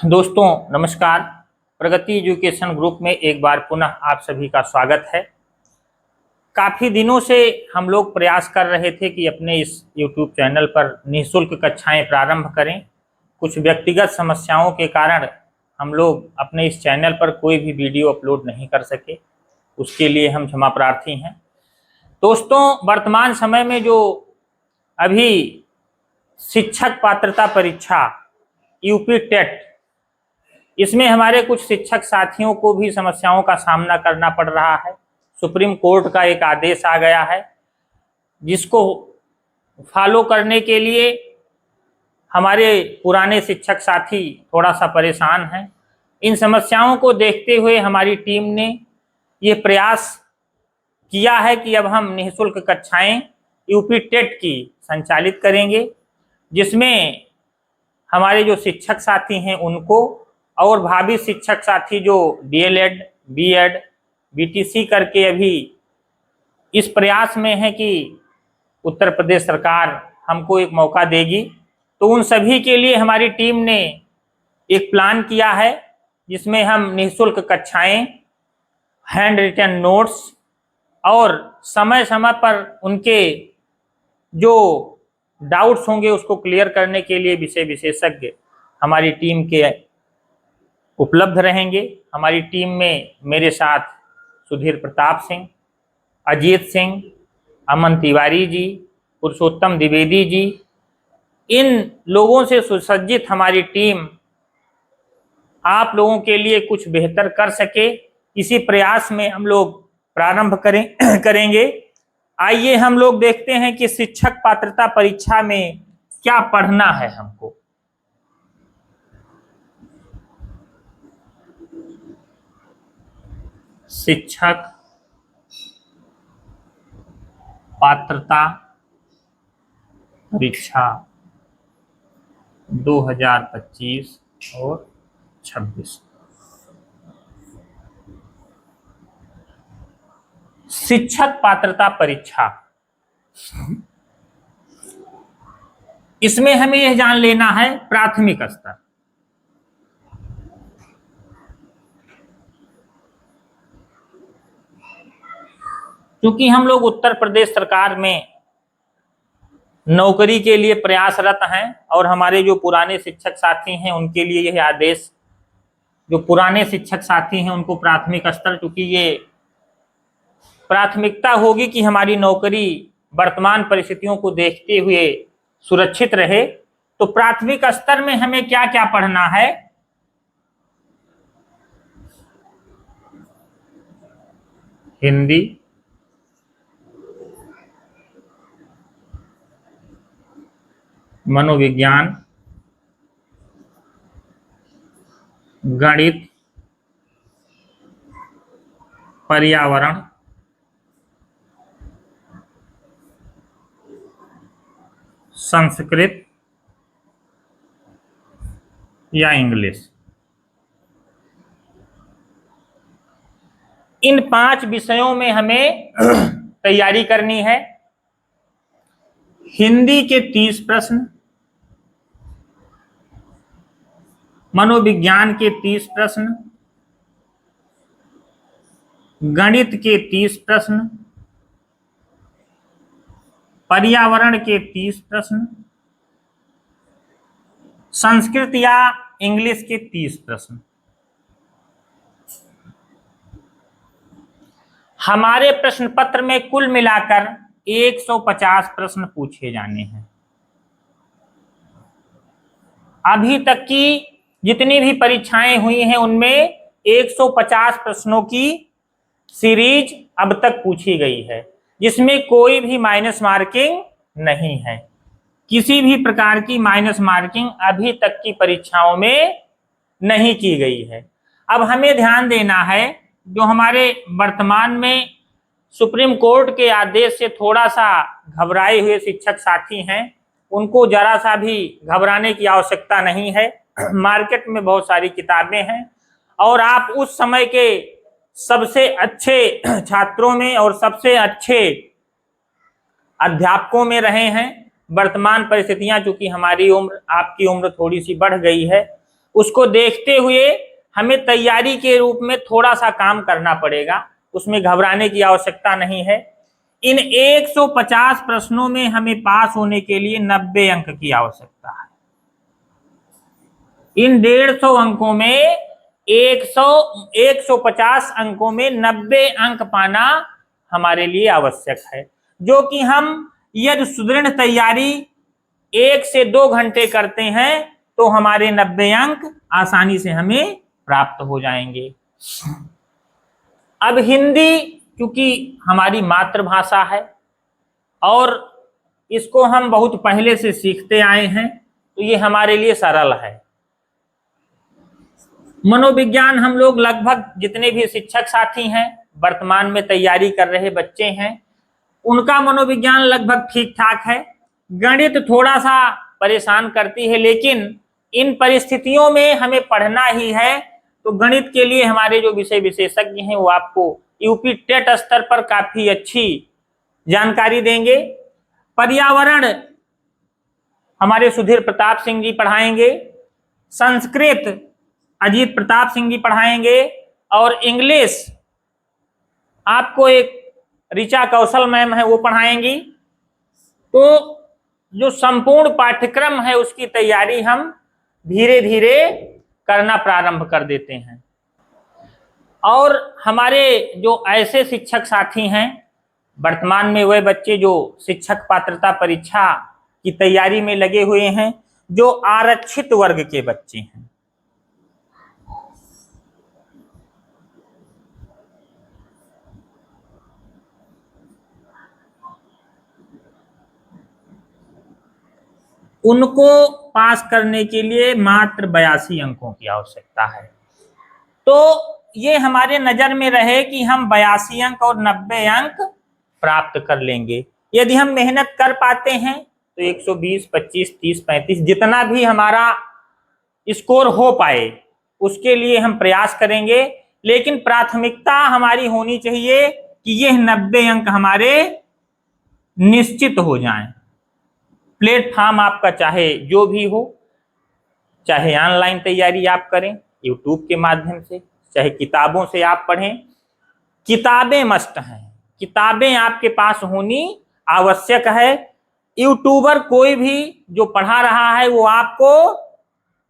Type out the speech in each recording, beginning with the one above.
दोस्तों नमस्कार। प्रगति education group में एक बार पुनः आप सभी का स्वागत है। काफ़ी दिनों से हम लोग प्रयास कर रहे थे कि अपने इस YouTube चैनल पर निःशुल्क कक्षाएं प्रारंभ करें। कुछ व्यक्तिगत समस्याओं के कारण हम लोग अपने इस चैनल पर कोई भी वीडियो अपलोड नहीं कर सके, उसके लिए हम क्षमा प्रार्थी हैं। दोस्तों, वर्तमान समय में जो अभी शिक्षक पात्रता परीक्षा यूपी टेट, इसमें हमारे कुछ शिक्षक साथियों को भी समस्याओं का सामना करना पड़ रहा है। सुप्रीम कोर्ट का एक आदेश आ गया है जिसको फॉलो करने के लिए हमारे पुराने शिक्षक साथी थोड़ा सा परेशान हैं। इन समस्याओं को देखते हुए हमारी टीम ने ये प्रयास किया है कि अब हम निःशुल्क कक्षाएं यूपी टेट की संचालित करेंगे, जिसमें हमारे जो शिक्षक साथी हैं उनको और भावी शिक्षक साथी जो डीएलएड, बीएड, बीटीसी करके अभी इस प्रयास में है कि उत्तर प्रदेश सरकार हमको एक मौका देगी, तो उन सभी के लिए हमारी टीम ने एक प्लान किया है जिसमें हम निःशुल्क कक्षाएं, हैंड रिटन नोट्स और समय समय पर उनके जो डाउट्स होंगे उसको क्लियर करने के लिए विषय विशेषज्ञ हमारी टीम के उपलब्ध रहेंगे। हमारी टीम में मेरे साथ सुधीर प्रताप सिंह, अजीत सिंह, अमन तिवारी जी, पुरुषोत्तम द्विवेदी जी, इन लोगों से सुसज्जित हमारी टीम आप लोगों के लिए कुछ बेहतर कर सके, इसी प्रयास में हम लोग प्रारंभ करेंगे। आइए हम लोग देखते हैं कि शिक्षक पात्रता परीक्षा में क्या पढ़ना है हमको। शिक्षक पात्रता परीक्षा 2025 और 26। शिक्षक पात्रता परीक्षा, इसमें हमें यह जान लेना है प्राथमिक स्तर। क्योंकि हम लोग उत्तर प्रदेश सरकार में नौकरी के लिए प्रयासरत हैं और हमारे जो पुराने शिक्षक साथी हैं उनके लिए यह आदेश, जो पुराने शिक्षक साथी हैं उनको प्राथमिक स्तर, क्योंकि ये प्राथमिकता होगी कि हमारी नौकरी वर्तमान परिस्थितियों को देखते हुए सुरक्षित रहे, तो प्राथमिक स्तर में हमें क्या क्या पढ़ना है। हिंदी, मनोविज्ञान, गणित, पर्यावरण, संस्कृत या इंग्लिश, इन 5 विषयों में हमें तैयारी करनी है। हिंदी के 30 प्रश्न, मनोविज्ञान के 30 प्रश्न, गणित के 30 प्रश्न, पर्यावरण के 30 प्रश्न, संस्कृत या इंग्लिश के 30 प्रश्न। हमारे प्रश्न पत्र में कुल मिलाकर 150 प्रश्न पूछे जाने हैं। अभी तक की जितनी भी परीक्षाएं हुई हैं उनमें 150 प्रश्नों की सीरीज अब तक पूछी गई है, जिसमें कोई भी माइनस मार्किंग नहीं है। किसी भी प्रकार की माइनस मार्किंग अभी तक की परीक्षाओं में नहीं की गई है। अब हमें ध्यान देना है, जो हमारे वर्तमान में सुप्रीम कोर्ट के आदेश से थोड़ा सा घबराए हुए शिक्षक साथी हैं, उनको जरा सा भी घबराने की आवश्यकता नहीं है। मार्केट में बहुत सारी किताबें हैं और आप उस समय के सबसे अच्छे छात्रों में और सबसे अच्छे अध्यापकों में रहे हैं। वर्तमान परिस्थितियां, चूंकि हमारी उम्र आपकी उम्र थोड़ी सी बढ़ गई है, उसको देखते हुए हमें तैयारी के रूप में थोड़ा सा काम करना पड़ेगा, उसमें घबराने की आवश्यकता नहीं है। इन 150 प्रश्नों में हमें पास होने के लिए 90 अंक की आवश्यकता है। इन 150 अंकों में 150 अंकों में 90 अंक पाना हमारे लिए आवश्यक है, जो कि हम यदि सुदृढ़ तैयारी 1 से 2 घंटे करते हैं तो हमारे 90 अंक आसानी से हमें प्राप्त हो जाएंगे। अब हिंदी क्योंकि हमारी मातृभाषा है और इसको हम बहुत पहले से सीखते आए हैं, तो ये हमारे लिए सरल है। मनोविज्ञान हम लोग लगभग जितने भी शिक्षक साथी हैं, वर्तमान में तैयारी कर रहे बच्चे हैं, उनका मनोविज्ञान लगभग ठीक ठाक है। गणित थोड़ा सा परेशान करती है, लेकिन इन परिस्थितियों में हमें पढ़ना ही है, तो गणित के लिए हमारे जो विषय विशेषज्ञ हैं वो आपको यूपी टेट स्तर पर काफी अच्छी जानकारी देंगे। पर्यावरण हमारे सुधीर प्रताप सिंह जी पढ़ाएंगे, संस्कृत अजीत प्रताप सिंह जी पढ़ाएंगे, और इंग्लिश आपको एक ऋचा कौशल मैम है वो पढ़ाएंगी। तो जो संपूर्ण पाठ्यक्रम है उसकी तैयारी हम धीरे धीरे करना प्रारंभ कर देते हैं। और हमारे जो ऐसे शिक्षक साथी हैं, वर्तमान में वे बच्चे जो शिक्षक पात्रता परीक्षा की तैयारी में लगे हुए हैं, जो आरक्षित वर्ग के बच्चे हैं, उनको पास करने के लिए मात्र 82 अंकों की आवश्यकता है। तो ये हमारे नजर में रहे कि हम 82 अंक और 90 अंक प्राप्त कर लेंगे। यदि हम मेहनत कर पाते हैं तो 120, 25, 30, 35 जितना भी हमारा स्कोर हो पाए उसके लिए हम प्रयास करेंगे, लेकिन प्राथमिकता हमारी होनी चाहिए कि यह 90 अंक हमारे निश्चित हो जाएं। प्लेटफॉर्म आपका चाहे जो भी हो, चाहे ऑनलाइन तैयारी आप करें यूट्यूब के माध्यम से, चाहे किताबों से आप पढ़ें, किताबें मस्ट हैं, किताबें आपके पास होनी आवश्यक है। यूट्यूबर कोई भी जो पढ़ा रहा है वो आपको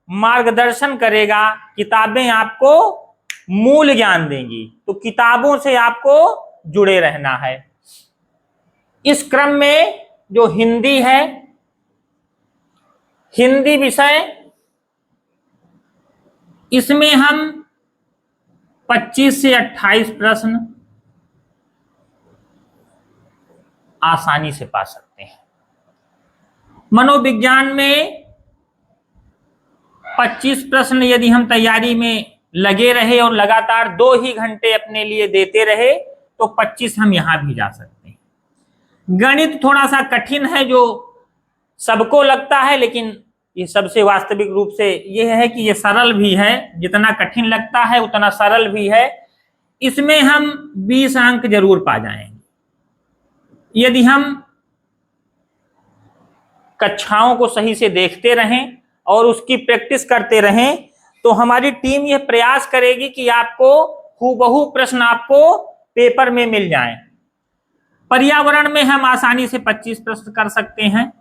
मार्गदर्शन करेगा, किताबें आपको मूल ज्ञान देंगी, तो किताबों से आपको जुड़े रहना है। इस क्रम में जो हिंदी है, हिंदी विषय, इसमें हम 25 से 28 प्रश्न आसानी से पा सकते हैं। मनोविज्ञान में 25 प्रश्न यदि हम तैयारी में लगे रहे और लगातार 2 ही घंटे अपने लिए देते रहे तो 25 हम यहां भी जा सकते हैं। गणित थोड़ा सा कठिन है, जो सबको लगता है, लेकिन ये सबसे वास्तविक रूप से यह है कि ये सरल भी है, जितना कठिन लगता है उतना सरल भी है। इसमें हम 20 अंक जरूर पा जाएंगे यदि हम कक्षाओं को सही से देखते रहें और उसकी प्रैक्टिस करते रहें, तो हमारी टीम यह प्रयास करेगी कि आपको हूबहू प्रश्न आपको पेपर में मिल जाएं। पर्यावरण में हम आसानी से 25 प्रश्न कर सकते हैं,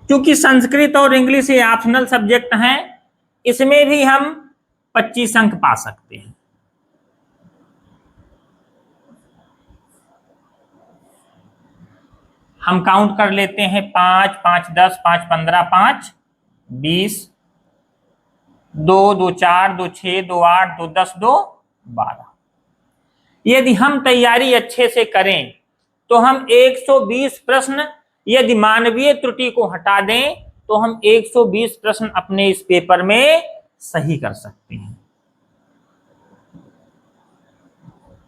क्योंकि संस्कृत और इंग्लिश ये ऑप्शनल सब्जेक्ट हैं, इसमें भी हम 25 अंक पा सकते हैं। हम काउंट कर लेते हैं, 5, 5, 10, 5, 15, 5, 20, 2, 2, 4, 2, 6, 2, 8, 2, 10, 2, 12। यदि हम तैयारी अच्छे से करें तो हम 120 प्रश्न, यदि मानवीय त्रुटि को हटा दें तो हम 120 प्रश्न अपने इस पेपर में सही कर सकते हैं।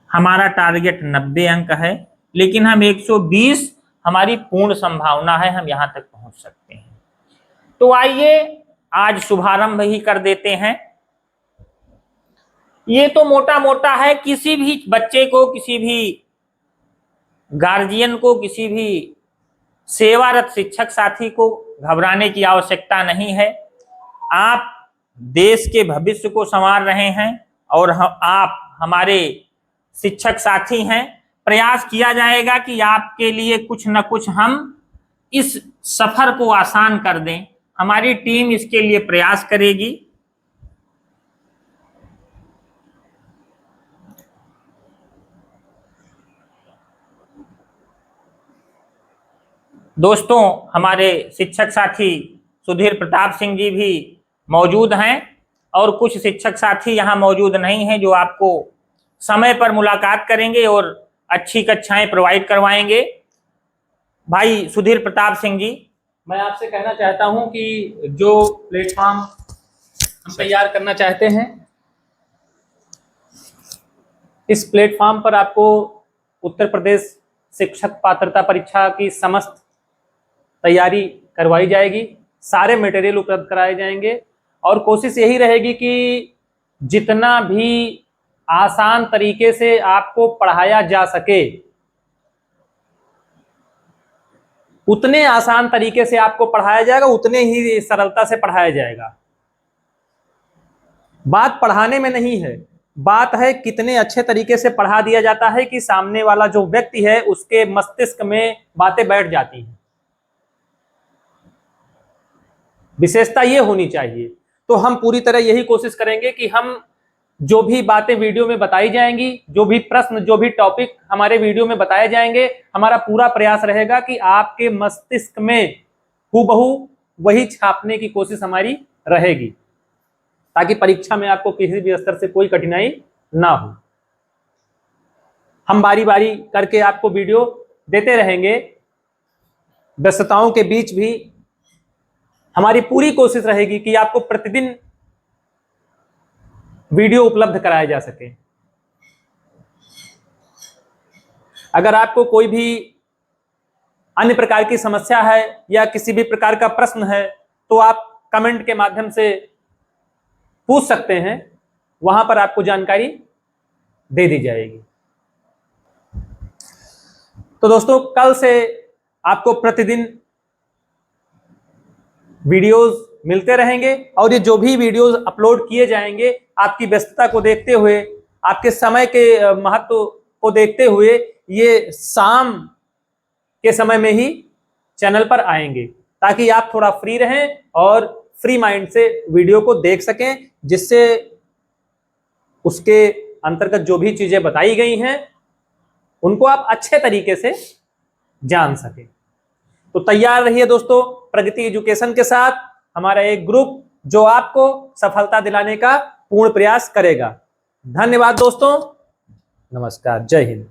हमारा टारगेट 90 अंक है, लेकिन हम 120, हमारी पूर्ण संभावना है हम यहां तक पहुंच सकते हैं। तो आइए आज शुभारंभ ही कर देते हैं। ये तो मोटा मोटा है, किसी भी बच्चे को, किसी भी गार्जियन को, किसी भी सेवारत शिक्षक साथी को घबराने की आवश्यकता नहीं है। आप देश के भविष्य को संवार रहे हैं और आप हमारे शिक्षक साथी हैं। प्रयास किया जाएगा कि आपके लिए कुछ न कुछ हम इस सफर को आसान कर दें। हमारी टीम इसके लिए प्रयास करेगी। दोस्तों, हमारे शिक्षक साथी सुधीर प्रताप सिंह जी भी मौजूद हैं और कुछ शिक्षक साथी यहाँ मौजूद नहीं हैं जो आपको समय पर मुलाकात करेंगे और अच्छी कक्षाएं प्रोवाइड करवाएंगे। भाई सुधीर प्रताप सिंह जी, मैं आपसे कहना चाहता हूं कि जो प्लेटफॉर्म हम तैयार करना चाहते हैं, इस प्लेटफॉर्म पर आपको उत्तर प्रदेश शिक्षक पात्रता परीक्षा की समस्त तैयारी करवाई जाएगी। सारे मटेरियल उपलब्ध कराए जाएंगे और कोशिश यही रहेगी कि जितना भी आसान तरीके से आपको पढ़ाया जा सके उतने आसान तरीके से आपको पढ़ाया जाएगा, उतने ही सरलता से पढ़ाया जाएगा। बात पढ़ाने में नहीं है, बात है कितने अच्छे तरीके से पढ़ा दिया जाता है कि सामने वाला जो व्यक्ति है उसके मस्तिष्क में बातें बैठ जाती हैं। विशेषता ये होनी चाहिए। तो हम पूरी तरह यही कोशिश करेंगे कि हम जो भी बातें वीडियो में बताई जाएंगी, जो भी प्रश्न, जो भी टॉपिक हमारे वीडियो में बताए जाएंगे, हमारा पूरा प्रयास रहेगा कि आपके मस्तिष्क में हूबहू वही छापने की कोशिश हमारी रहेगी, ताकि परीक्षा में आपको किसी भी स्तर से कोई कठिनाई ना हो। हम बारी बारी करके आपको वीडियो देते रहेंगे। व्यस्तताओं के बीच भी हमारी पूरी कोशिश रहेगी कि आपको प्रतिदिन वीडियो उपलब्ध कराया जा सके। अगर आपको कोई भी अन्य प्रकार की समस्या है या किसी भी प्रकार का प्रश्न है तो आप कमेंट के माध्यम से पूछ सकते हैं, वहां पर आपको जानकारी दे दी जाएगी। तो दोस्तों, कल से आपको प्रतिदिन वीडियोस मिलते रहेंगे और ये जो भी वीडियोस अपलोड किए जाएंगे, आपकी व्यस्तता को देखते हुए, आपके समय के महत्व को देखते हुए, ये शाम के समय में ही चैनल पर आएंगे, ताकि आप थोड़ा फ्री रहें और फ्री माइंड से वीडियो को देख सकें, जिससे उसके अंतर्गत जो भी चीजें बताई गई हैं उनको आप अच्छे तरीके से जान सकें। तो तैयार रहिए दोस्तों प्रगति एजुकेशन के साथ, हमारा एक ग्रुप जो आपको सफलता दिलाने का पूर्ण प्रयास करेगा। धन्यवाद दोस्तों, नमस्कार, जय हिंद।